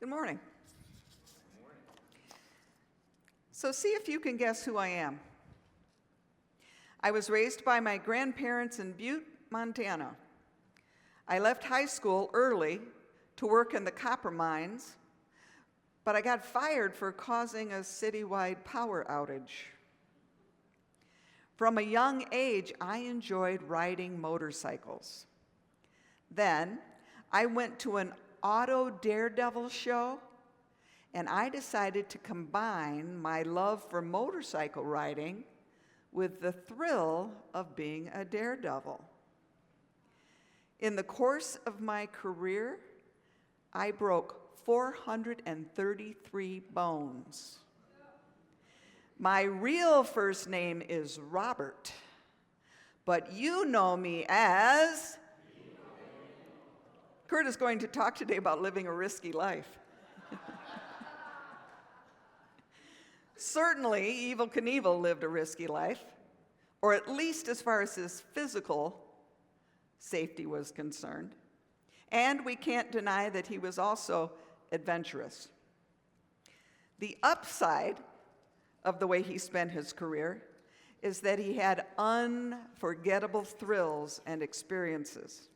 Good morning. So see if you can guess who I am. I was raised by my grandparents in Butte, Montana. I left high school early to work in the copper mines, but I got fired for causing a citywide power outage. From a young age, I enjoyed riding motorcycles. Then I went to an auto daredevil show, and I decided to combine my love for motorcycle riding with the thrill of being a daredevil. In the course of my career, I broke 433 bones. My real first name is Robert, but you know me as... Kurt is going to talk today about living a risky life. Certainly, Evel Knievel lived a risky life, or at least as far as his physical safety was concerned. And we can't deny that he was also adventurous. The upside of the way he spent his career is that he had unforgettable thrills and experiences.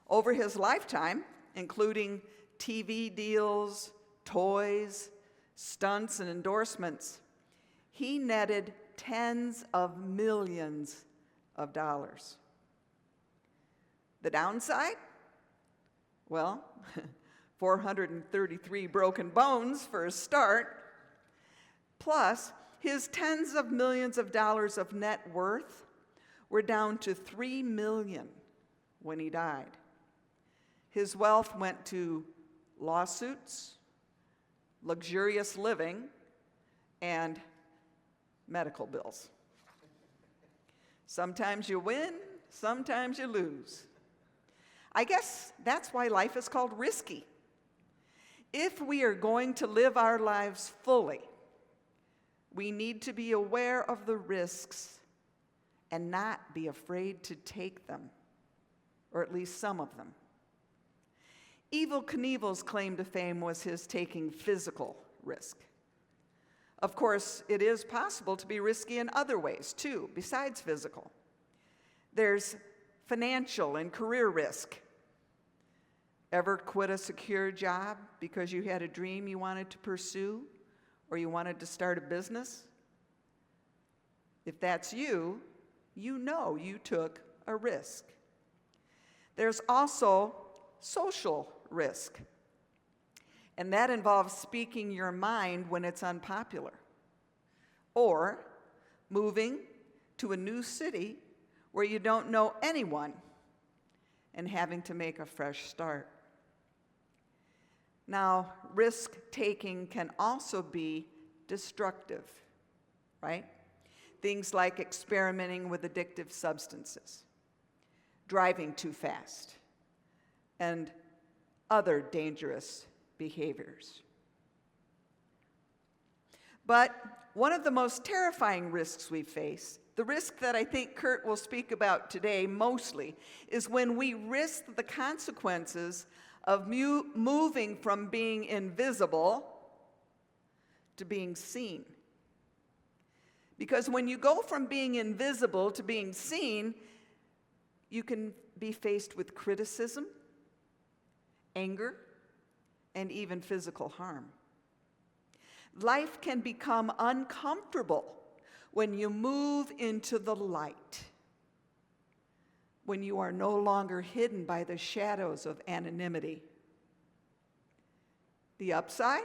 Over his lifetime, including TV deals, toys, stunts, and endorsements, he netted tens of millions of dollars. The downside? Well, 433 broken bones for a start, plus his tens of millions of dollars of net worth were down to $3 million when he died. His wealth went to lawsuits, luxurious living, and medical bills. Sometimes you win, sometimes you lose. I guess that's why life is called risky. If we are going to live our lives fully, we need to be aware of the risks and not be afraid to take them, or at least some of them. Evel Knievel's claim to fame was his taking physical risk. Of course, it is possible to be risky in other ways, too, besides physical. There's financial and career risk. Ever quit a secure job because you had a dream you wanted to pursue, or you wanted to start a business? If that's you, you know you took a risk. There's also social risk, and that involves speaking your mind when it's unpopular, or moving to a new city where you don't know anyone and having to make a fresh start. Now, risk-taking can also be destructive, right? Things like experimenting with addictive substances, driving too fast, and other dangerous behaviors. But one of the most terrifying risks we face, the risk that I think Kurt will speak about today mostly, is when we risk the consequences of moving from being invisible to being seen. Because when you go from being invisible to being seen, you can be faced with criticism, anger, and even physical harm. Life can become uncomfortable when you move into the light, when you are no longer hidden by the shadows of anonymity. The upside?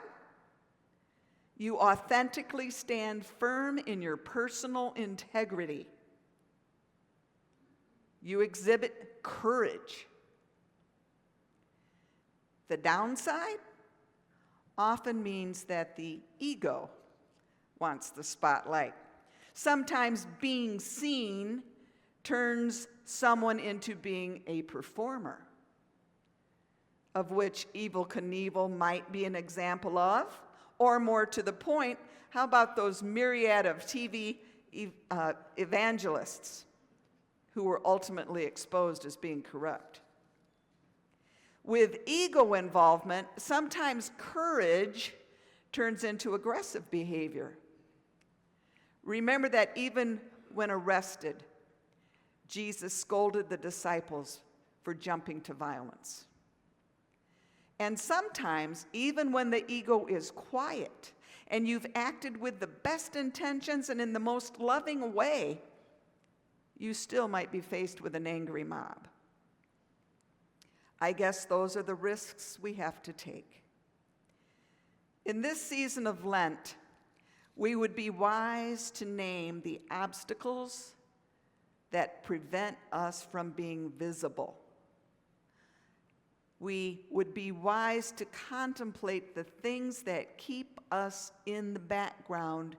You authentically stand firm in your personal integrity. You exhibit courage. The downside often means that the ego wants the spotlight. Sometimes being seen turns someone into being a performer, of which Evel Knievel might be an example of, or more to the point, how about those myriad of TV evangelists who were ultimately exposed as being corrupt? With ego involvement, sometimes courage turns into aggressive behavior. Remember that even when arrested, Jesus scolded the disciples for jumping to violence. And sometimes, even when the ego is quiet and you've acted with the best intentions and in the most loving way, you still might be faced with an angry mob. I guess those are the risks we have to take. In this season of Lent, we would be wise to name the obstacles that prevent us from being visible. We would be wise to contemplate the things that keep us in the background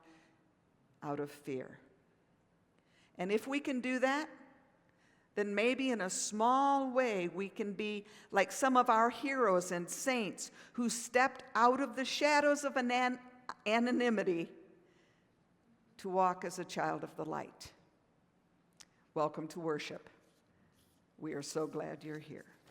out of fear. And if we can do that, then maybe in a small way we can be like some of our heroes and saints who stepped out of the shadows of anonymity to walk as a child of the light. Welcome to worship. We are so glad you're here.